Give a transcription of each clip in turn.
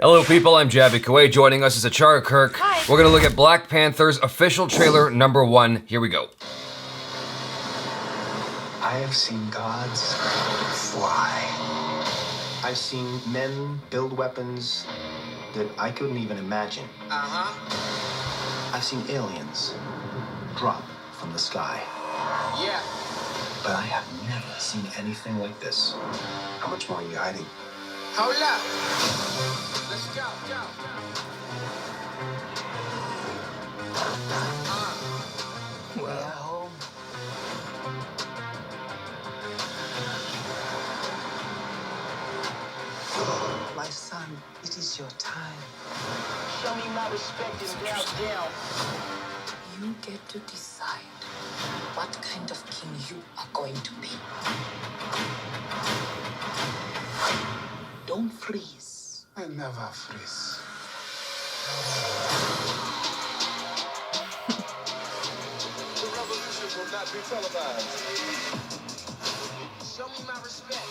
Hello people, I'm Jaby. Koay. Joining us is ACHARA KIRK. Hi. We're gonna look at Black Panther's official trailer number 1. Here we go. I have seen gods fly. I've seen men build weapons that I couldn't even imagine. I've seen aliens drop from the sky. Yeah. But I have never seen anything like this. How much more are you hiding? Hold up. Let's go. We are home. My son, it is your time. Show me my respect and bow down. You get to decide what kind of king you are going to be. Don't freeze. I never freeze. The revolution will not be televised. Show me my respect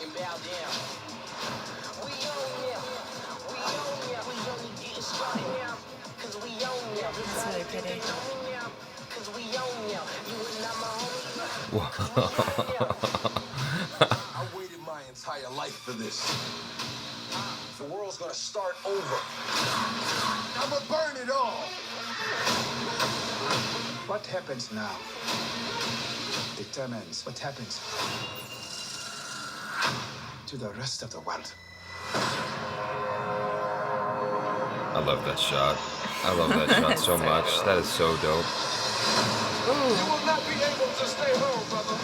and bow down. We own ya. We own ya. We only getting started now. Cause we own ya. That's really pretty. Cause we own ya. You and I'm a homie. I waited my entire life for this. The world's gonna start over. I'ma burn it all. What happens now determines what happens to the rest of the world. I love that shot. I love that shot so much. That is so dope. You will not be able to stay home, brother.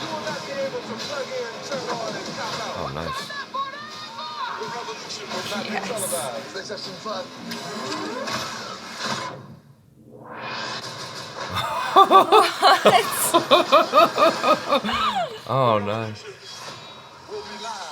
You will not be able to plug in, turn on, and cop out. Oh, nice. The revolution will not be televised. Let's have some fun. Oh, nice. We'll be live.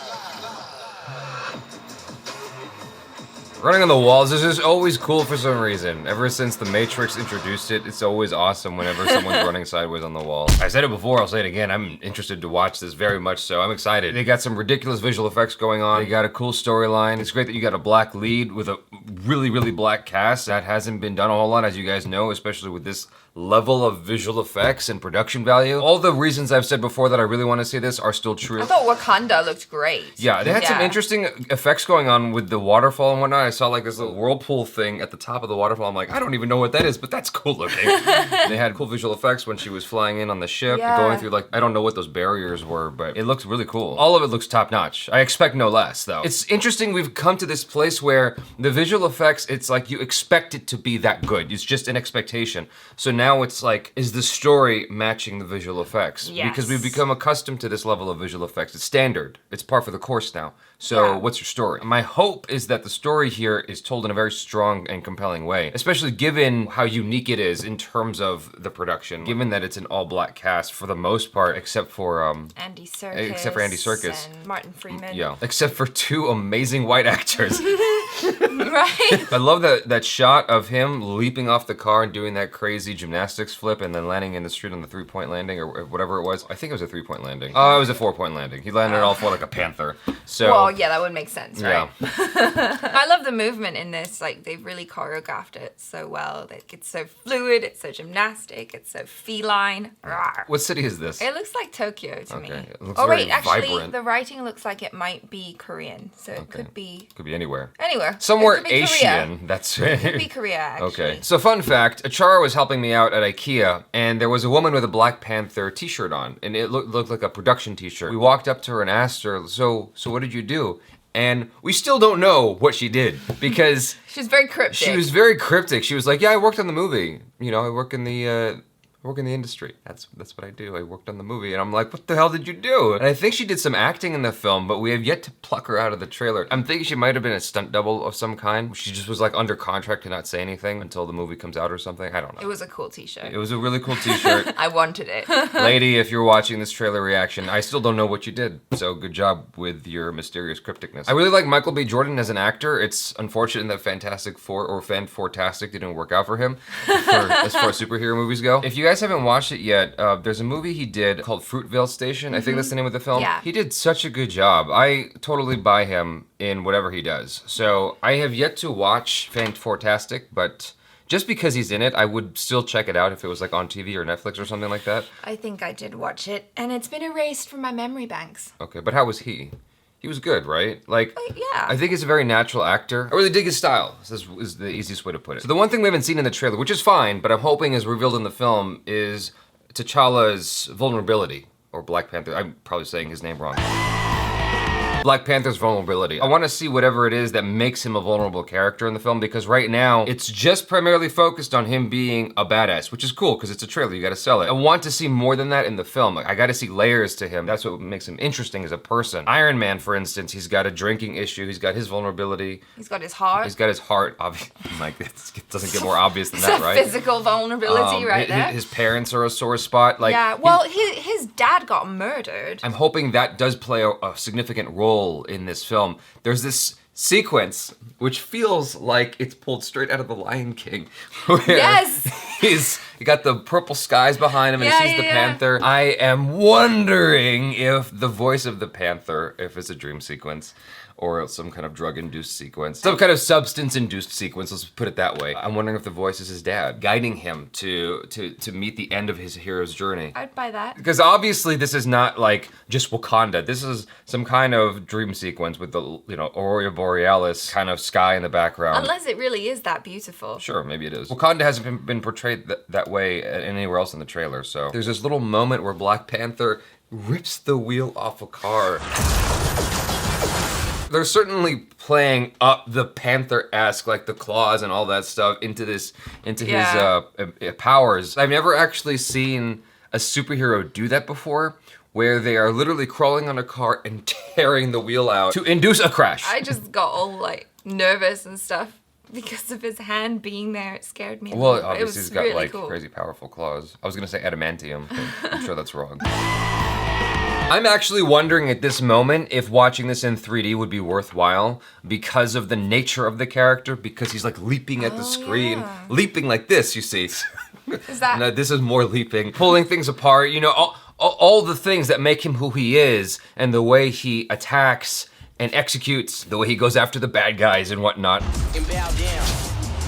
Running on the walls is just always cool for some reason. Ever since The Matrix introduced it, it's always awesome whenever someone's running sideways on the wall. I said it before, I'll say it again. I'm interested to watch this very much so. I'm excited. They got some ridiculous visual effects going on. They got a cool storyline. It's great that you got a black lead with a really, really black cast. That hasn't been done a whole lot, as you guys know, especially with this level of visual effects and production value. All the reasons I've said before that I really want to see this are still true. I thought Wakanda looked great. Yeah, they had some interesting effects going on with the waterfall and whatnot. I saw like this little whirlpool thing at the top of the waterfall. I'm like, I don't even know what that is, but that's cool looking. They had cool visual effects when she was flying in on the ship, going through like, I don't know what those barriers were, but it looks really cool. All of it looks top notch. I expect no less though. It's interesting we've come to this place where the visual effects, it's like you expect it to be that good. It's just an expectation. So now it's like, is the story matching the visual effects? Yes. Because we've become accustomed to this level of visual effects. It's standard. It's par for the course now. So what's your story? My hope is that the story here is told in a very strong and compelling way, especially given how unique it is in terms of the production, given that it's an all-black cast for the most part, except for Andy Serkis. except for Andy Serkis. And Martin Freeman. Yeah, except for 2 amazing white actors. Right? I love that shot of him leaping off the car and doing that crazy gymnastics flip and then landing in the street on the 3-point landing or whatever it was. I think it was a 3-point landing. Oh, it was a 4-point landing. He landed all 4 like a panther. So. Well, yeah, that would make sense, right? Yeah. I love the movement in this. Like, they've really choreographed it so well. Like, it's so fluid, it's so gymnastic, it's so feline. Rawr. What city is this? It looks like Tokyo to me. It looks Oh very wait, actually, vibrant. the writing looks like it might be Korean, so it could be Could be anywhere. anywhere. Somewhere It could be Korea. Asian. That's It could be Korea, actually. Okay. So fun fact, ACHARA was helping me out at IKEA and there was a woman with a Black Panther t-shirt on and it looked like a production t-shirt. We walked up to her and asked her, so what did you do? And we still don't know what she did because She's very cryptic. she was very cryptic. She was like, yeah, I worked on the movie. You know, I work in the industry. That's what I do. I worked on the movie. And I'm like, what the hell did you do? And I think she did some acting in the film, but we have yet to pluck her out of the trailer. I'm thinking she might have been a stunt double of some kind. She just was like under contract to not say anything until the movie comes out or something. I don't know. It was a cool t-shirt. It was a really cool t-shirt. I wanted it. Lady, if you're watching this trailer reaction, I still don't know what you did. So good job with your mysterious crypticness. I really like Michael B. Jordan as an actor. It's unfortunate that Fantastic Four or Fantastic didn't work out for him as far as superhero movies go. If you guys haven't watched it yet, there's a movie he did called Fruitvale Station. I think that's the name of the film. Yeah. He did such a good job. I totally buy him in whatever he does. So I have yet to watch Fantastic, but just because he's in it, I would still check it out if it was like on TV or Netflix or something like that. I think I did watch it, and it's been erased from my memory banks. Okay, but how was he? He was good, right? Like, Yeah. I think he's a very natural actor. I really dig his style. This is the easiest way to put it. So the one thing we haven't seen in the trailer, which is fine, but I'm hoping is revealed in the film, is T'Challa's vulnerability. Or Black Panther. I'm probably saying his name wrong. Black Panther's vulnerability. I want to see whatever it is that makes him a vulnerable character in the film, because right now it's just primarily focused on him being a badass, which is cool because it's a trailer, you gotta sell it. I want to see more than that in the film. I gotta see layers to him. That's what makes him interesting as a person. Iron Man, for instance, he's got a drinking issue, he's got his vulnerability. He's got his heart. He's got his heart, like, it doesn't get more obvious than It's that, a right? physical vulnerability right there. His parents are a sore spot. Like, yeah, well, his dad got murdered. I'm hoping that does play a significant role in this film. There's this sequence which feels like it's pulled straight out of The Lion King. Where Yes! you got the purple skies behind him and he sees the panther. I am wondering if the voice of the panther, if it's a dream sequence, or some kind of drug-induced sequence. Some kind of substance-induced sequence, let's put it that way. I'm wondering if the voice is his dad, guiding him to meet the end of his hero's journey. I'd buy that. Because obviously this is not like just Wakanda. This is some kind of dream sequence with the, Aurora Borealis kind of sky in the background. Unless it really is that beautiful. Sure, maybe it is. Wakanda hasn't been portrayed that way anywhere else in the trailer, so. There's this little moment where Black Panther rips the wheel off a car. They're certainly playing up the Panther-esque, like the claws and all that stuff into his powers. I've never actually seen a superhero do that before, where they are literally crawling on a car and tearing the wheel out to induce a crash. I just got all like nervous and stuff because of his hand being there. It scared me. Well, obviously he's got really like cool. crazy powerful claws. I was gonna say adamantium, but I'm sure that's wrong. I'm actually wondering at this moment if watching this in 3D would be worthwhile because of the nature of the character, because he's like leaping at the screen. Yeah. Leaping like this, you see. Is that? No, this is more leaping. Pulling things apart, all the things that make him who he is, and the way he attacks and executes, the way he goes after the bad guys and whatnot. And bow down.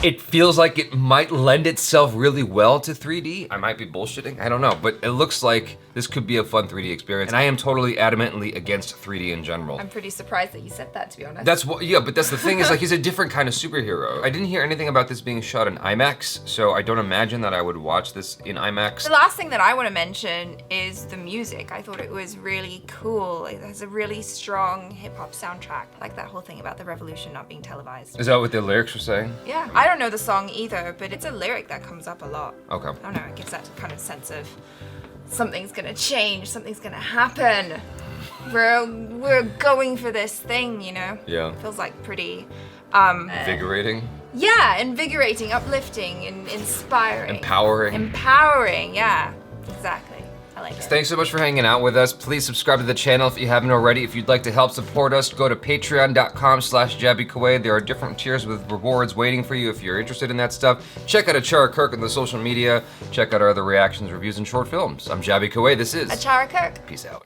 It feels like it might lend itself really well to 3D. I might be bullshitting, I don't know, but it looks like this could be a fun 3D experience. And I am totally adamantly against 3D in general. I'm pretty surprised that you said that, to be honest. But that's the thing is like he's a different kind of superhero. I didn't hear anything about this being shot in IMAX, so I don't imagine that I would watch this in IMAX. The last thing that I want to mention is the music. I thought it was really cool. It has a really strong hip-hop soundtrack. I like that whole thing about the revolution not being televised. Is that what the lyrics were saying? Yeah, I don't know the song either, but it's a lyric that comes up a lot. Okay. I don't know, it gives that kind of sense of something's gonna change, something's gonna happen. We're going for this thing, Yeah. Feels like pretty Invigorating. yeah, invigorating, uplifting, and inspiring. Empowering, yeah. Exactly. I like it. Thanks so much for hanging out with us. Please subscribe to the channel if you haven't already. If you'd like to help support us, go to patreon.com/JabyKoay. There are different tiers with rewards waiting for you if you're interested in that stuff. Check out ACHARA KIRK on the social media. Check out our other reactions, reviews, and short films. I'm Jaby Koay. This is ACHARA KIRK. Peace out.